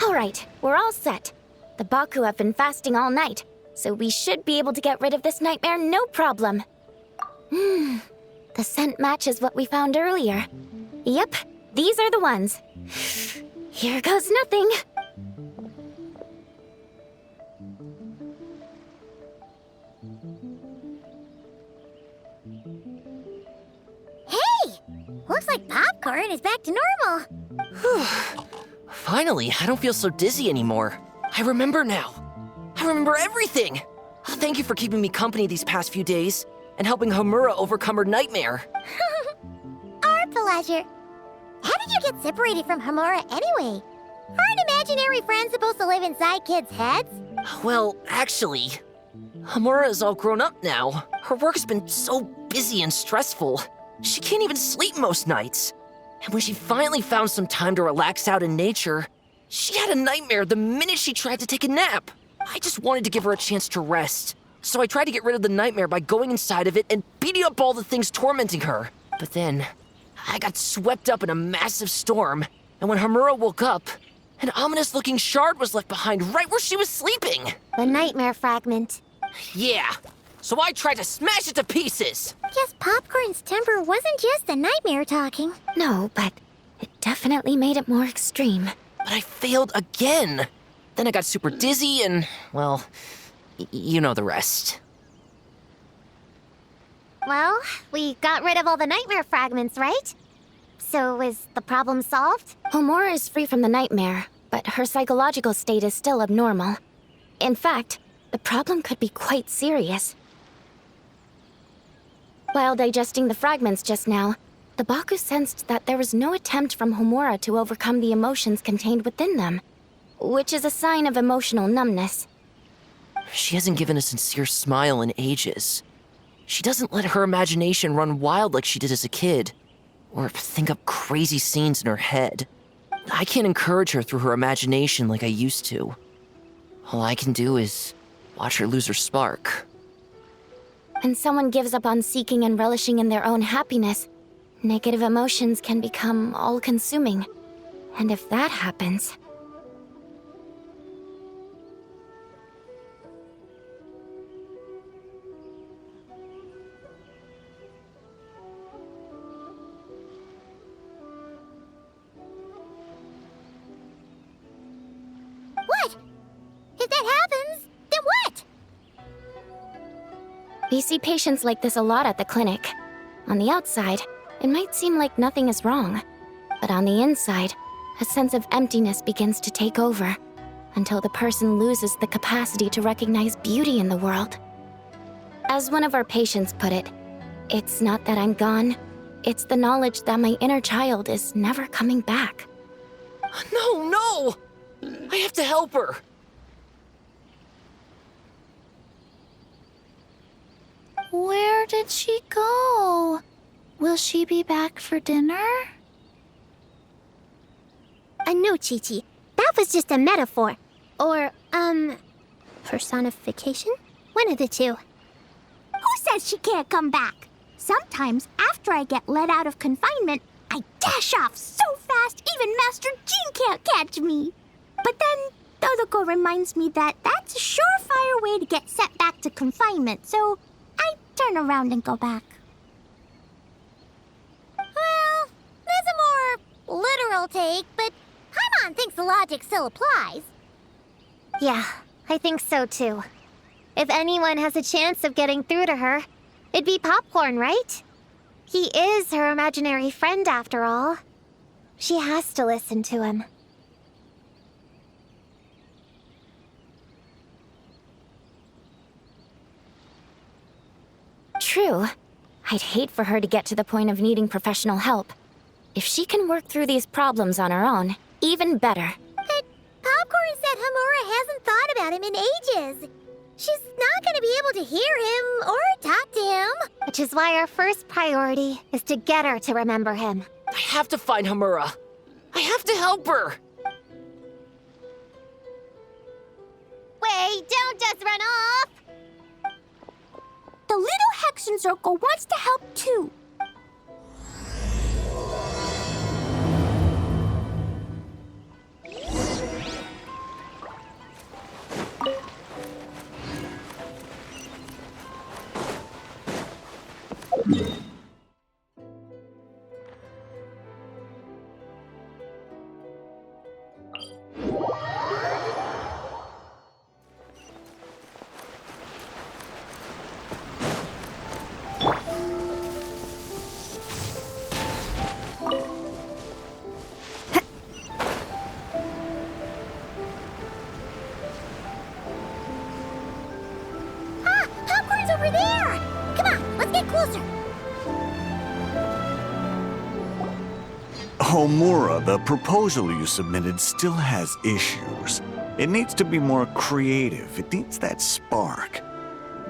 Alright, we're all set. The Baku have been fasting all night, so we should be able to get rid of this nightmare no problem. The scent matches what we found earlier. Yep, these are the ones. Here goes nothing. Hey! Looks like popcorn is back to normal. Finally, I don't feel so dizzy anymore. I remember now. I remember everything. Thank you for keeping me company these past few days and helping Homura overcome her nightmare. Our pleasure. How did you get separated from Homura anyway? Aren't imaginary friends supposed to live inside kids' heads? Well, actually, Homura is all grown up now. Her work's been so busy and stressful. She can't even sleep most nights. And when she finally found some time to relax out in nature, she had a nightmare the minute she tried to take a nap. I just wanted to give her a chance to rest. So I tried to get rid of the nightmare by going inside of it and beating up all the things tormenting her. But then, I got swept up in a massive storm, and when Homura woke up, an ominous-looking shard was left behind right where she was sleeping. The nightmare fragment. Yeah, so I tried to smash it to pieces. Guess Popcorn's temper wasn't just the nightmare talking. No, but it definitely made it more extreme. But I failed again. Then I got super dizzy and, well, you know the rest. Well, we got rid of all the nightmare fragments, right? So is the problem solved? Homura is free from the nightmare, but her psychological state is still abnormal. In fact, the problem could be quite serious. While digesting the fragments just now, the Baku sensed that there was no attempt from Homura to overcome the emotions contained within them, which is a sign of emotional numbness. She hasn't given a sincere smile in ages. She doesn't let her imagination run wild like she did as a kid, or think up crazy scenes in her head. I can't encourage her through her imagination like I used to. All I can do is watch her lose her spark. When someone gives up on seeking and relishing in their own happiness, negative emotions can become all-consuming. And if that happens... What? If that happens, then what? We see patients like this a lot at the clinic. On the outside, it might seem like nothing is wrong. But on the inside, a sense of emptiness begins to take over, until the person loses the capacity to recognize beauty in the world. As one of our patients put it, it's not that I'm gone, it's the knowledge that my inner child is never coming back. No! I have to help her! Where did she go? Will she be back for dinner? No, Chi-Chi. That was just a metaphor. Or, personification? One of the two. Who says she can't come back? Sometimes, after I get let out of confinement, I dash off so fast even Master Jean can't catch me. But then, Todoko reminds me that that's a surefire way to get sent back to confinement, so I turn around and go back. Well, there's a more literal take, but Paimon thinks the logic still applies. Yeah, I think so too. If anyone has a chance of getting through to her, it'd be Popcorn, right? He is her imaginary friend after all. She has to listen to him. True. I'd hate for her to get to the point of needing professional help. If she can work through these problems on her own, even better. But Popcorn said Homura hasn't thought about him in ages. She's not gonna be able to hear him or talk to him. Which is why our first priority is to get her to remember him. I have to find Homura. I have to help her. Wait, don't just run off! The little Hexen Circle wants to help too. Popcorn's over there! Come on, let's get closer. Homura, the proposal you submitted still has issues. It needs to be more creative. It needs that spark.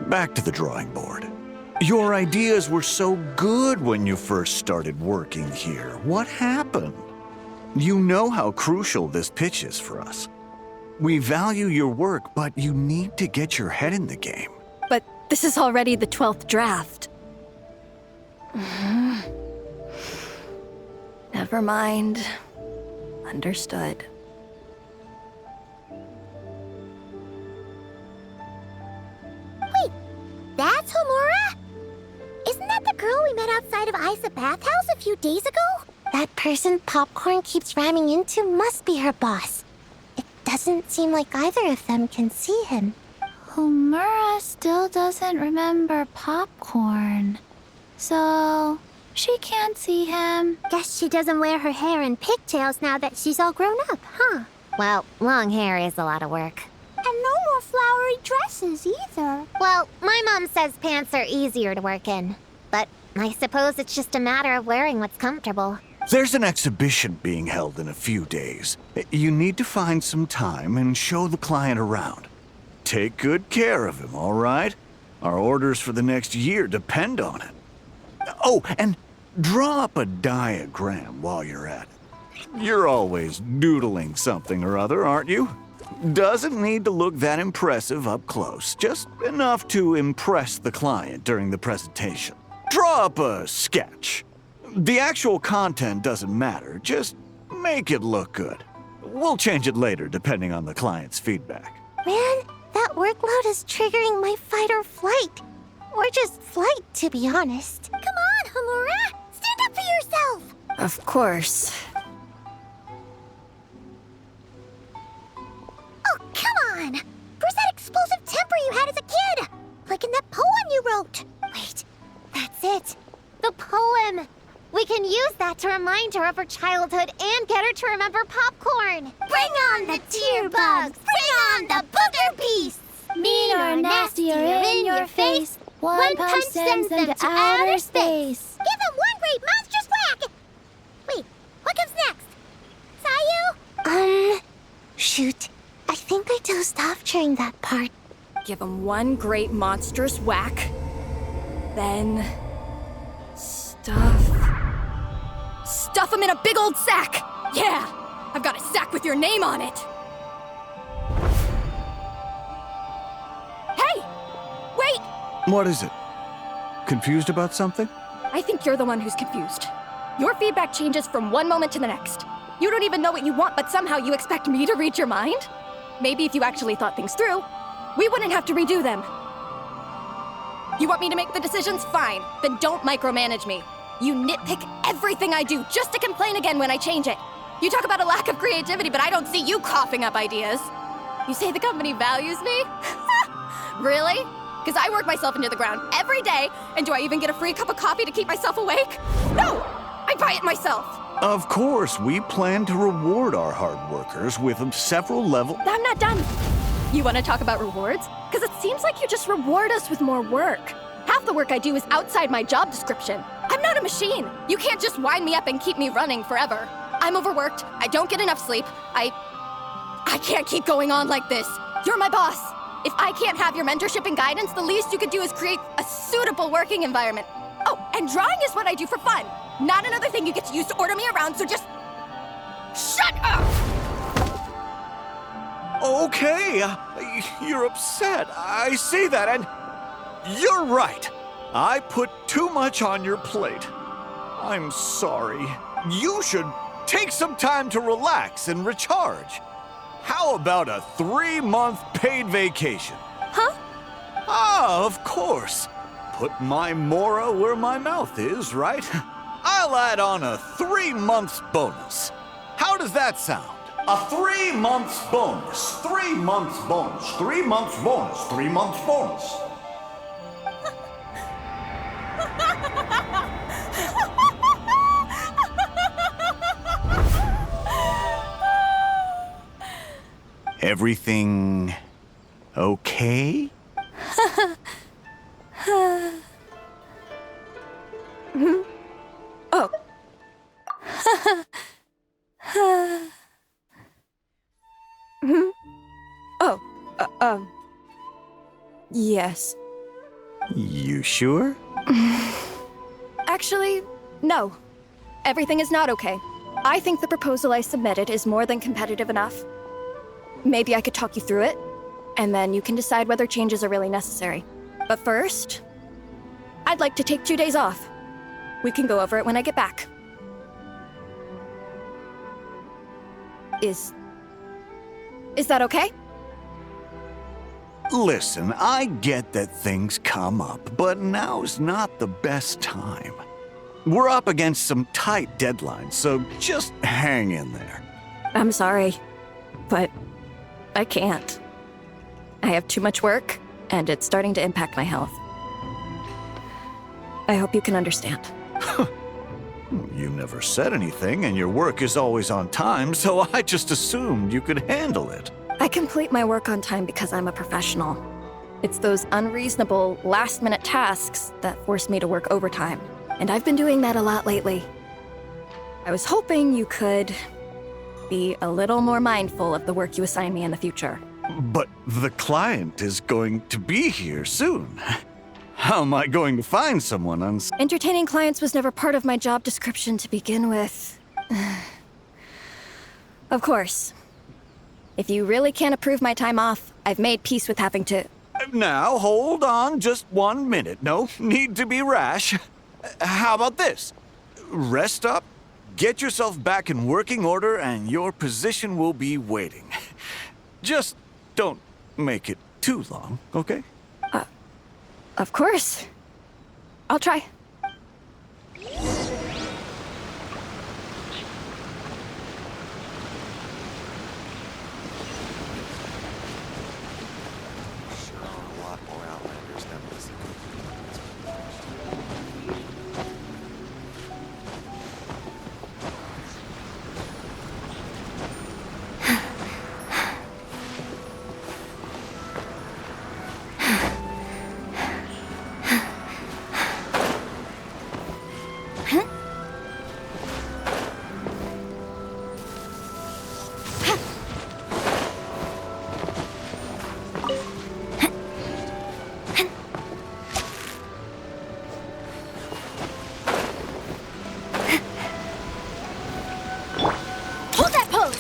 Back to the drawing board. Your ideas were so good when you first started working here. What happened? You know how crucial this pitch is for us. We value your work, but you need to get your head in the game. But this is already the 12th draft. Never mind. Understood. Wait, that's Homura? Isn't that the girl we met outside of Isa Bathhouse a few days ago? That person Popcorn keeps ramming into must be her boss. It doesn't seem like either of them can see him. Homura still doesn't remember Popcorn. So, she can't see him. Guess she doesn't wear her hair in pigtails now that she's all grown up, huh? Well, long hair is a lot of work. And no more flowery dresses either. Well, my mom says pants are easier to work in. But I suppose it's just a matter of wearing what's comfortable. There's an exhibition being held in a few days. You need to find some time and show the client around. Take good care of him, all right? Our orders for the next year depend on it. Oh, and draw up a diagram while you're at it. You're always doodling something or other, aren't you? Doesn't need to look that impressive up close, just enough to impress the client during the presentation. Draw up a sketch. The actual content doesn't matter, just make it look good. We'll change it later depending on the client's feedback. Man, that workload is triggering my fight or flight. Or just flight, to be honest. Come on, Homura! Stand up for yourself! Of course. Oh, come on! Where's that explosive temper you had as a kid? Like in that poem you wrote. Wait, that's it. The poem. We can use that to remind her of her childhood and get her to remember Popcorn. Bring on the tear bugs! Bring on the booger beasts! Mean or nasty or in your face, one punch sends them to outer space. Give them one great monstrous whack! Wait, what comes next? Sayu? Shoot. I think I dozed off during that part. Give him one great monstrous whack. Then... Stuff him in a big old sack! Yeah! I've got a sack with your name on it! Hey! Wait! What is it? Confused about something? I think you're the one who's confused. Your feedback changes from one moment to the next. You don't even know what you want, but somehow you expect me to read your mind? Maybe if you actually thought things through, we wouldn't have to redo them. You want me to make the decisions? Fine. Then don't micromanage me. You nitpick everything I do just to complain again when I change it. You talk about a lack of creativity, but I don't see you coughing up ideas. You say the company values me? Really? Because I work myself into the ground every day, and do I even get a free cup of coffee to keep myself awake? No! I buy it myself! Of course, we plan to reward our hard workers with several levels. I'm not done. You want to talk about rewards? Because it seems like you just reward us with more work. Half the work I do is outside my job description. I'm not a machine. You can't just wind me up and keep me running forever. I'm overworked. I don't get enough sleep. I can't keep going on like this. You're my boss. If I can't have your mentorship and guidance, the least you could do is create a suitable working environment. Oh, and drawing is what I do for fun. Not another thing you get to use to order me around, so just... shut up! Okay, you're upset. I see that, and you're right. I put too much on your plate. I'm sorry. You should take some time to relax and recharge. How about a 3-month paid vacation? Huh? Ah, of course. Put my Mora where my mouth is, right? I'll add on a 3-month bonus. How does that sound? A 3-month bonus. 3 months bonus. 3 months bonus. 3 months bonus. Everything okay? Oh. Oh, yes. You sure? Actually, no. Everything is not okay. I think the proposal I submitted is more than competitive enough. Maybe I could talk you through it, and then you can decide whether changes are really necessary. But first, I'd like to take 2 days off. We can go over it when I get back. Is that okay? Listen, I get that things come up, but now's not the best time. We're up against some tight deadlines, so just hang in there. I'm sorry, but I can't. I have too much work, and it's starting to impact my health. I hope you can understand. You never said anything, and your work is always on time, so I just assumed you could handle it. I complete my work on time because I'm a professional. It's those unreasonable, last-minute tasks that force me to work overtime, and I've been doing that a lot lately. I was hoping you could be a little more mindful of the work you assign me in the future. But the client is going to be here soon. How am I going to find someone on... Entertaining clients was never part of my job description to begin with. Of course. If you really can't approve my time off, I've made peace with having to... Now, hold on just 1 minute. No need to be rash. How about this? Rest up, get yourself back in working order, and your position will be waiting. Just don't make it too long, okay? Of course. I'll try. Hold that pose!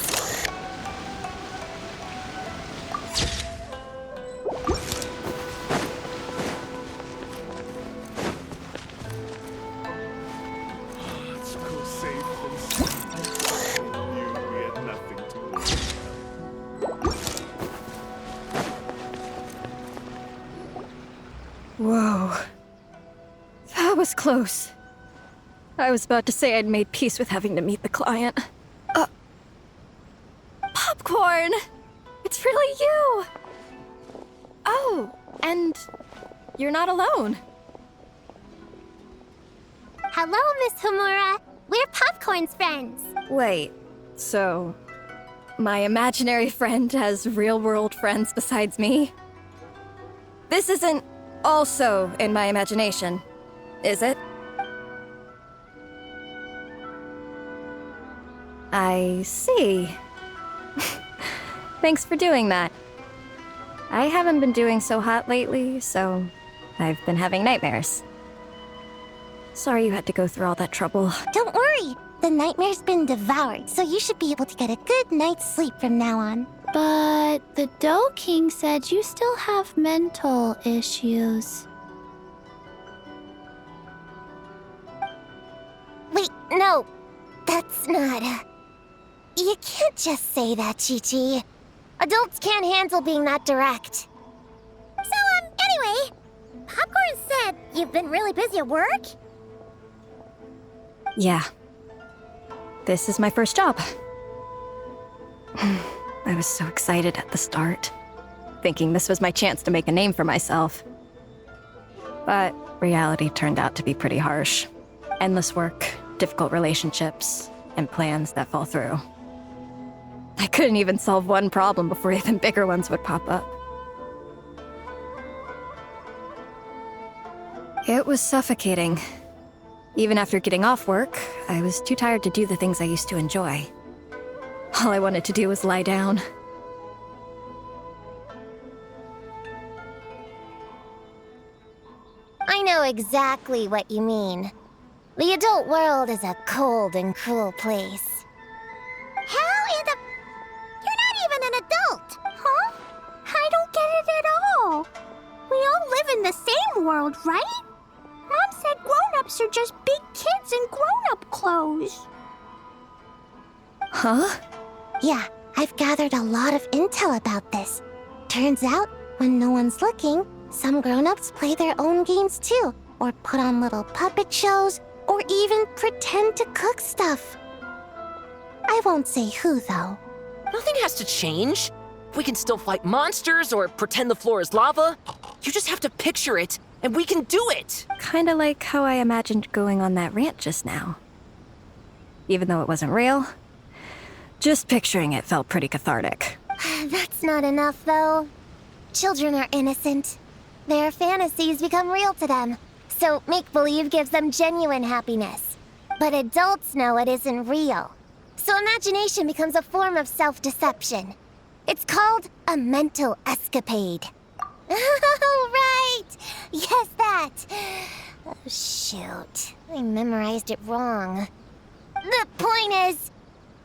Let's go safe and sound. We had nothing to worry. Whoa. That was close. I was about to say I'd made peace with having to meet the client. Popcorn! It's really you! Oh, and you're not alone. Hello, Miss Homura. We're Popcorn's friends. Wait, so my imaginary friend has real-world friends besides me? This isn't also in my imagination, is it? I see. Thanks for doing that. I haven't been doing so hot lately, so I've been having nightmares. Sorry you had to go through all that trouble. Don't worry. The nightmare's been devoured, so you should be able to get a good night's sleep from now on. But the Dough King said you still have mental issues. No, that's not. You can't just say that, Chi-Chi. Adults can't handle being that direct. So, anyway, Popcorn said you've been really busy at work? Yeah. This is my first job. I was so excited at the start, thinking this was my chance to make a name for myself. But reality turned out to be pretty harsh. Endless work, difficult relationships, and plans that fall through. I couldn't even solve one problem before even bigger ones would pop up. It was suffocating. Even after getting off work, I was too tired to do the things I used to enjoy. All I wanted to do was lie down. I know exactly what you mean. The adult world is a cold and cruel place. How in the... You're not even an adult! Huh? I don't get it at all. We all live in the same world, right? Mom said grown-ups are just big kids in grown-up clothes. Huh? Yeah, I've gathered a lot of intel about this. Turns out, when no one's looking, some grown-ups play their own games too, or put on little puppet shows, or even pretend to cook stuff. I won't say who, though. Nothing has to change. We can still fight monsters or pretend the floor is lava. You just have to picture it, and we can do it! Kinda like how I imagined going on that rant just now. Even though it wasn't real, just picturing it felt pretty cathartic. That's not enough, though. Children are innocent. Their fantasies become real to them, so make-believe gives them genuine happiness. But adults know it isn't real. So imagination becomes a form of self-deception. It's called a mental escapade. Oh, right! Yes, that! Oh, shoot. I memorized it wrong. The point is,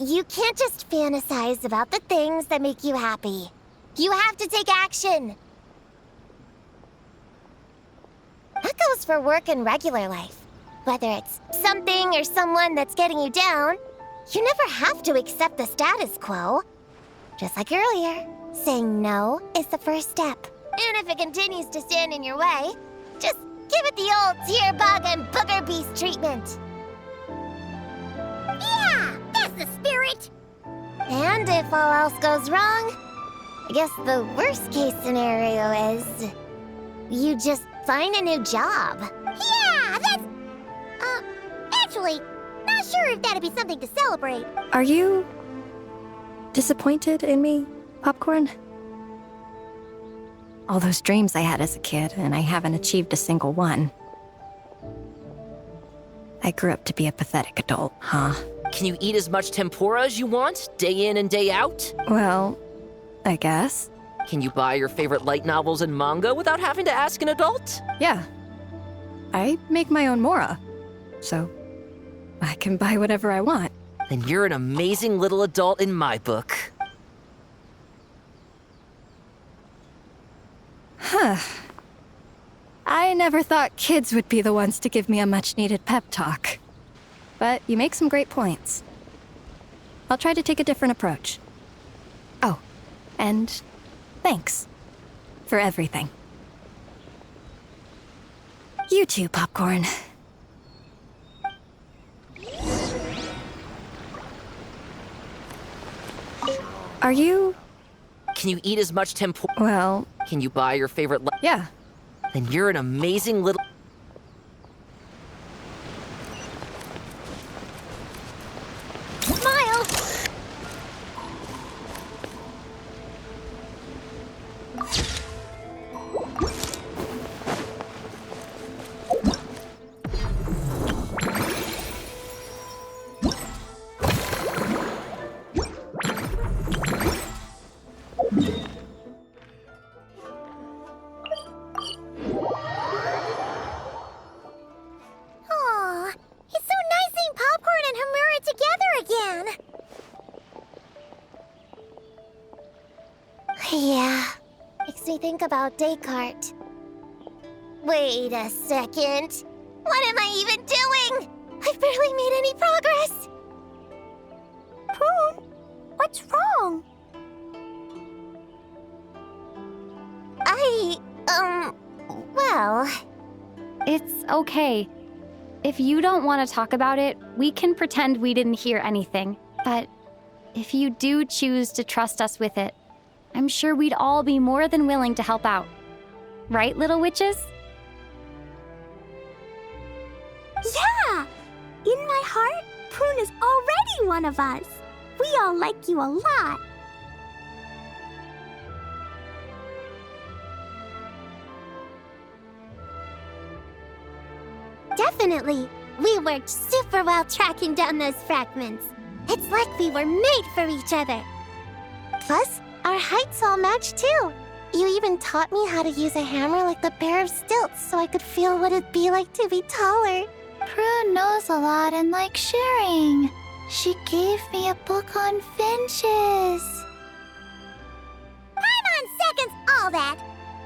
you can't just fantasize about the things that make you happy. You have to take action. That goes for work and regular life. Whether it's something or someone that's getting you down, you never have to accept the status quo. Just like earlier, saying no is the first step. And if it continues to stand in your way, just give it the old tear bug and booger beast treatment. Yeah, that's the spirit! And if all else goes wrong, I guess the worst case scenario is you just find a new job. Yeah, that's... actually, not sure if that'd be something to celebrate. Are you disappointed in me, Popcorn? All those dreams I had as a kid, and I haven't achieved a single one. I grew up to be a pathetic adult, huh? Can you eat as much tempura as you want, day in and day out? Well, I guess. Can you buy your favorite light novels and manga without having to ask an adult? Yeah. I make my own mora, so I can buy whatever I want. Then you're an amazing little adult in my book. Huh. I never thought kids would be the ones to give me a much-needed pep talk. But you make some great points. I'll try to take a different approach. Oh, and thanks for everything. You too, Popcorn. Are you... Can you eat as much tempura? Well... Can you buy your favorite Yeah. Then you're an amazing little... Smile! Aw, it's so nice seeing Popcorn and Hamura together again. Yeah, makes me think about Descartes. Wait a second. What am I even doing? I've barely made any progress. Prune, what's wrong? Well... It's okay. If you don't want to talk about it, we can pretend we didn't hear anything. But if you do choose to trust us with it, I'm sure we'd all be more than willing to help out. Right, little witches? Yeah! In my heart, Prune is already one of us. We all like you a lot. Definitely. We worked super well tracking down those fragments. It's like we were made for each other. Plus, our heights all match too. You even taught me how to use a hammer like the Bear of Stilts so I could feel what it'd be like to be taller. Prune knows a lot and likes sharing. She gave me a book on finches. Paimon seconds all that.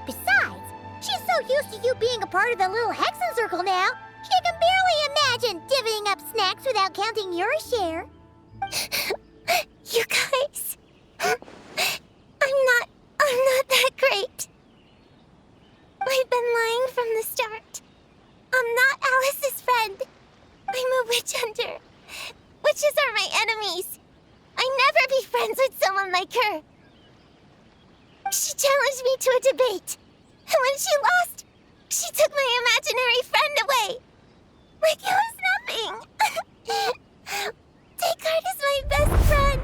Besides, she's so used to you being a part of the little Hexen Circle now, she can barely imagine divvying up snacks without counting your share. You guys, I'm not that great. I've been lying from the start. I'm not Alice's friend. I'm a witch hunter. Witches are my enemies. I'd never be friends with someone like her. She challenged me to a debate, and when she lost, she took my imaginary friend away. Like it was nothing. Descartes is my best friend.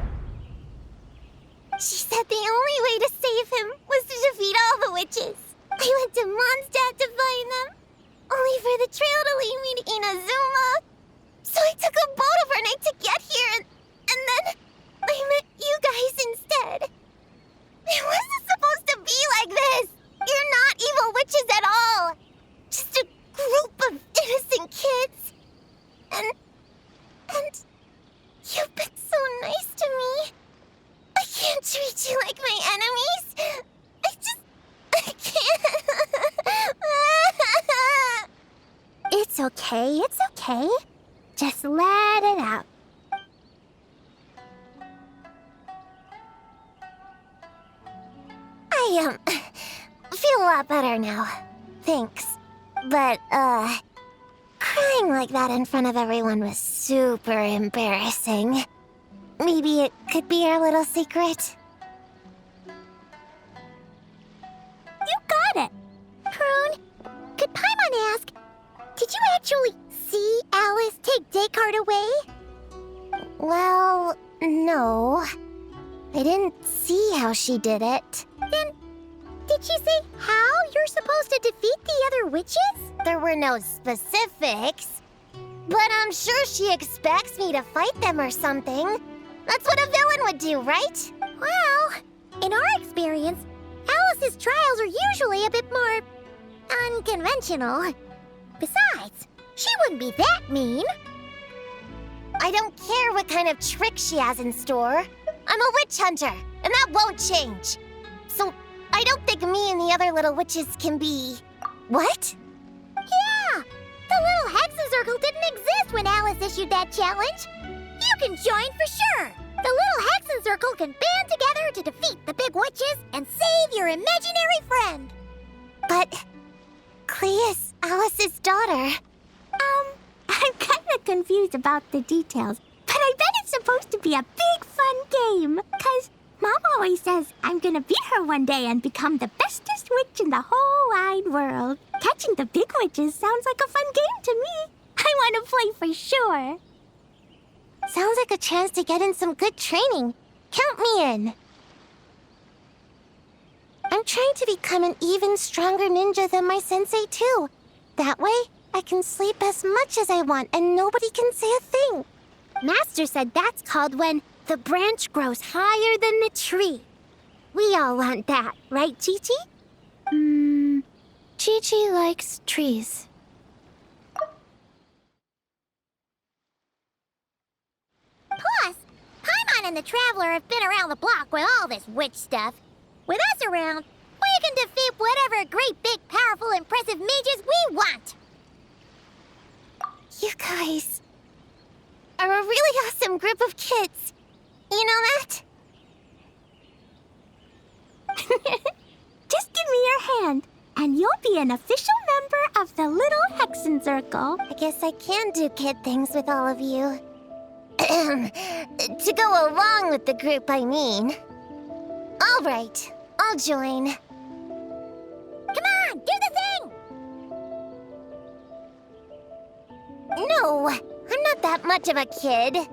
She said the only way to save him was to defeat all the witches. I went to Mondstadt to find them, only for the trail to lead me to Inazuma. So I took a boat overnight to get here, and then I met you guys instead. It wasn't supposed to be like this. You're not evil witches at all. Just a group of innocent kids. And you've been so nice to me. I can't treat you like my enemies. I can't. It's okay. Just let it out. I, feel a lot better now. Thanks. But, crying like that in front of everyone was super embarrassing. Maybe it could be our little secret. You got it! Prune, could Paimon ask, did you actually see Alice take Descartes away? Well, no. I didn't see how she did it. Then, did she say how you're supposed to defeat the other witches? There were no specifics. But I'm sure she expects me to fight them or something. That's what a villain would do, right? Well, in our experience, Alice's trials are usually a bit more unconventional. Besides, she wouldn't be that mean. I don't care what kind of trick she has in store. I'm a witch hunter, and that won't change. So, I don't think me and the other little witches can be... What? Yeah! The little Hexen Circle didn't exist when Alice issued that challenge. You can join for sure. The little Hexen Circle can band together to defeat the big witches and save your imaginary friend. But... Clea is Alice's daughter. I'm kind of confused about the details, but I bet it's supposed to be a big fun game. 'Cause Mom always says I'm gonna beat her one day and become the bestest witch in the whole wide world. Catching the big witches sounds like a fun game to me. I want to play for sure. Sounds like a chance to get in some good training. Count me in. I'm trying to become an even stronger ninja than my sensei, too. That way, I can sleep as much as I want and nobody can say a thing. Master said that's called when the branch grows higher than the tree. We all want that, right, Chi-Chi? Chi-Chi likes trees. Plus, Paimon and the Traveler have been around the block with all this witch stuff. With us around, we can defeat whatever great, big, powerful, impressive mages we want. You guys, are a really awesome group of kids. You know that? Just give me your hand, and you'll be an official member of the Little Hexen Circle. I guess I can do kid things with all of you. To go along with the group, I mean. All right, I'll join. Come on, do the thing! No, I'm not that much of a kid.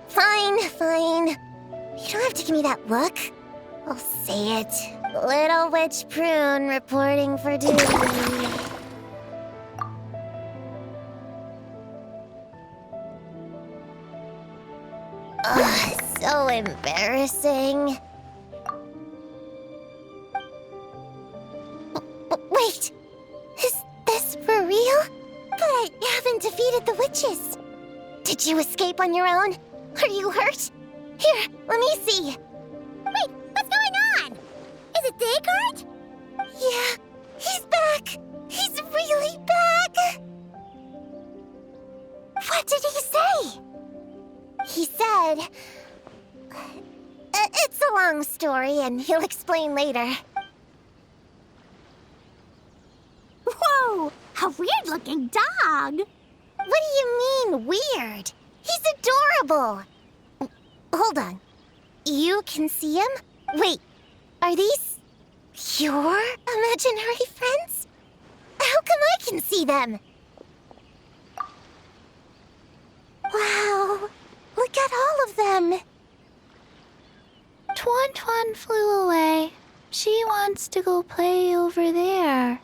Fine. You don't have to give me that look. I'll say it. Little Witch Prune reporting for duty. Ugh, so embarrassing. Wait, is this for real? But I haven't defeated the witches. Did you escape on your own? Are you hurt? Here, let me see. Wait, what's going on? Is it Descartes? Yeah, he's back. He's really back. What did he say? He said... it's a long story, and he'll explain later. Whoa! A weird-looking dog! What do you mean, weird? He's adorable! Hold on. You can see him? Wait, are these your imaginary friends? How come I can see them? Wow, look at all of them. Tuan flew away. She wants to go play over there.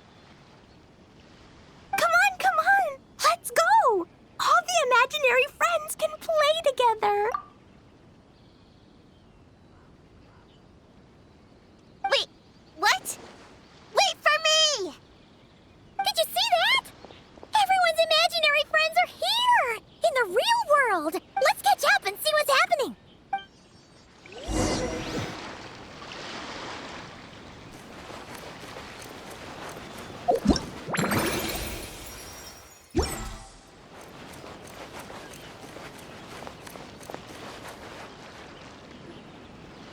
Come on! Let's go! All the imaginary friends can play together. Wait, what? Wait for me! Did you see that? Everyone's imaginary friends are here! In the real world! Let's catch up and see what's happening!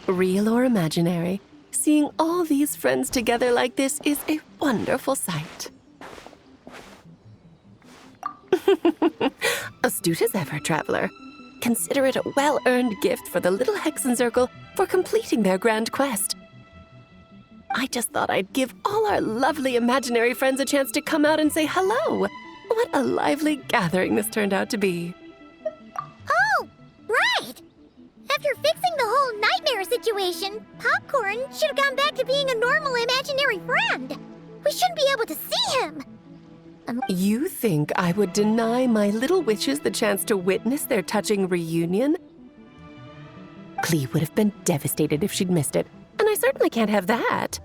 Real or imaginary, seeing all these friends together like this is a wonderful sight. Astute as ever, traveler. Consider it a well-earned gift for the Little Hexen Circle for completing their grand quest. I just thought I'd give all our lovely imaginary friends a chance to come out and say hello. What a lively gathering this turned out to be. Oh, right! After fixing the whole nightmare situation, Popcorn should have gone back to being a normal imaginary friend. We shouldn't be able to see him. You think I would deny my little witches the chance to witness their touching reunion? Clee would have been devastated if she'd missed it, and I certainly can't have that.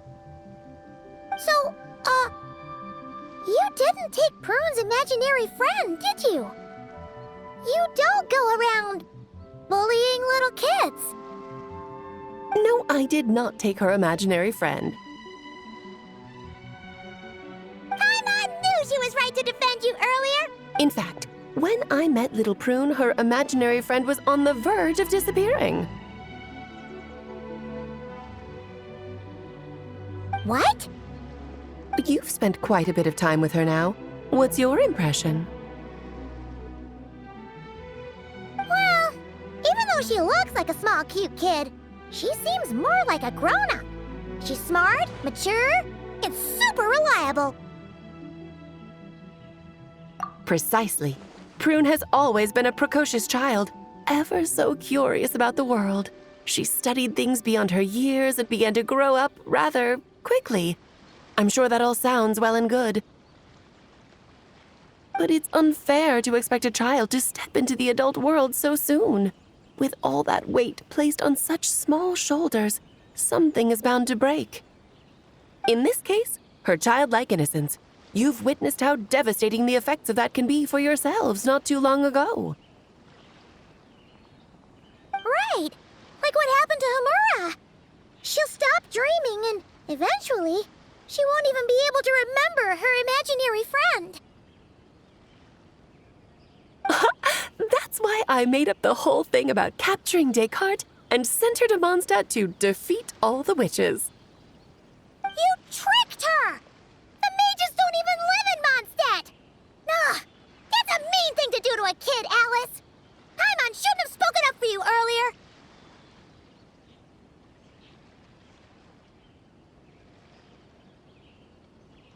So, you didn't take Prune's imaginary friend, did you? You don't go around bullying little kids. No, I did not take her imaginary friend. I knew she was right to defend you earlier. In fact, when I met Little Prune, her imaginary friend was on the verge of disappearing. What? You've spent quite a bit of time with her now. What's your impression? Well, even though she looks like a small, cute kid, she seems more like a grown-up. She's smart, mature, and super reliable. Precisely. Prune has always been a precocious child, ever so curious about the world. She studied things beyond her years and began to grow up rather quickly. I'm sure that all sounds well and good. But it's unfair to expect a child to step into the adult world so soon. With all that weight placed on such small shoulders, something is bound to break. In this case, her childlike innocence. You've witnessed how devastating the effects of that can be for yourselves not too long ago. Right, like what happened to Hamura. She'll stop dreaming and eventually She won't even be able to remember her imaginary friend. That's why I made up the whole thing about capturing Descartes and sent her to Mondstadt to defeat all the witches. You tricked her! The mages don't even live in Mondstadt! Ugh! That's a mean thing to do to a kid, Alice! Paimon shouldn't have spoken up for you earlier!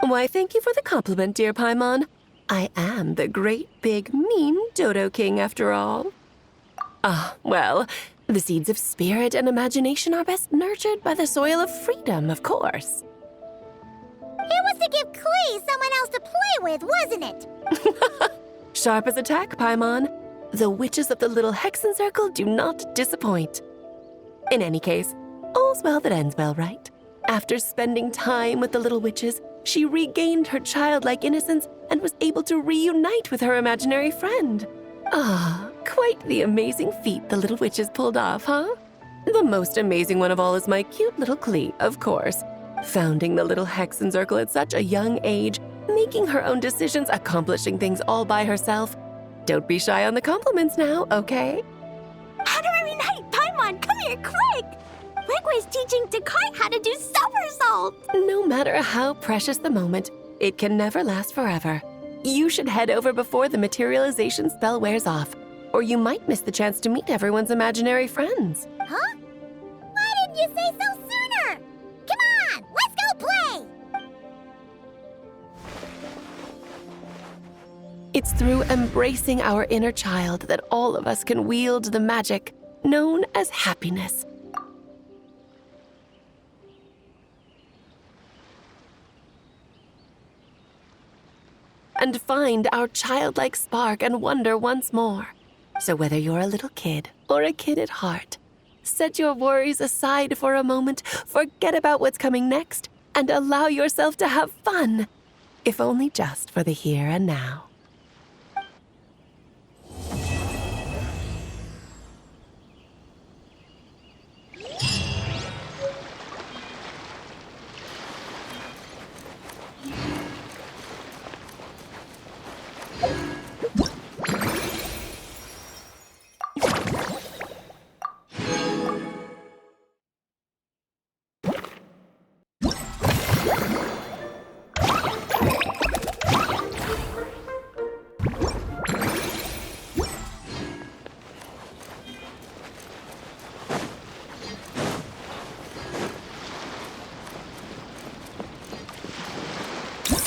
Why, thank you for the compliment, dear Paimon. I am the great, big, mean Dodo King, after all. Ah, well, the seeds of spirit and imagination are best nurtured by the soil of freedom, of course. It was to give Klee someone else to play with, wasn't it? Sharp as a tack, Paimon. The witches of the little Hexen Circle do not disappoint. In any case, all's well that ends well, right? After spending time with the little witches, she regained her childlike innocence and was able to reunite with her imaginary friend. Ah, quite the amazing feat the little witches pulled off, huh? The most amazing one of all is my cute little Klee, of course. Founding the little Hexen Circle at such a young age, making her own decisions, accomplishing things all by herself. Don't be shy on the compliments now, okay? How to reunite! Paimon, come here, quick! Likewise teaching Descartes how to do somersaults! No matter how precious the moment, it can never last forever. You should head over before the materialization spell wears off, or you might miss the chance to meet everyone's imaginary friends. Huh? Why didn't you say so sooner? Come on, let's go play! It's through embracing our inner child that all of us can wield the magic known as happiness. And find our childlike spark and wonder once more. So whether you're a little kid or a kid at heart, set your worries aside for a moment, forget about what's coming next, and allow yourself to have fun, if only just for the here and now.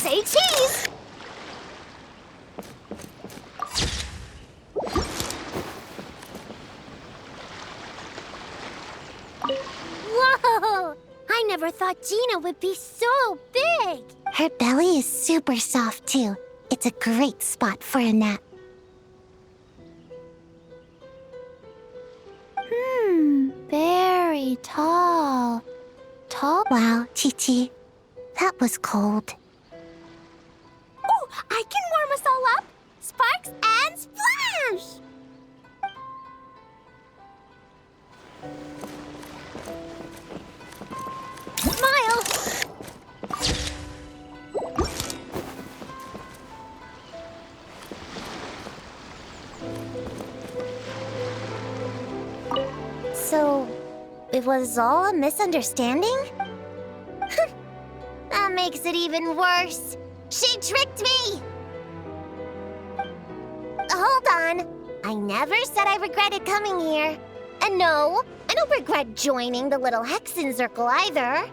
Say cheese! Whoa! I never thought Gina would be so big! Her belly is super soft, too. It's a great spot for a nap. Very tall. Tall? Wow, Chi-Chi. That was cold. Oh, I can warm us all up! Sparks and splash! Smile! So, it was all a misunderstanding? That makes it even worse. She tricked me! Hold on. I never said I regretted coming here. And no, I don't regret joining the little Hexen Circle either.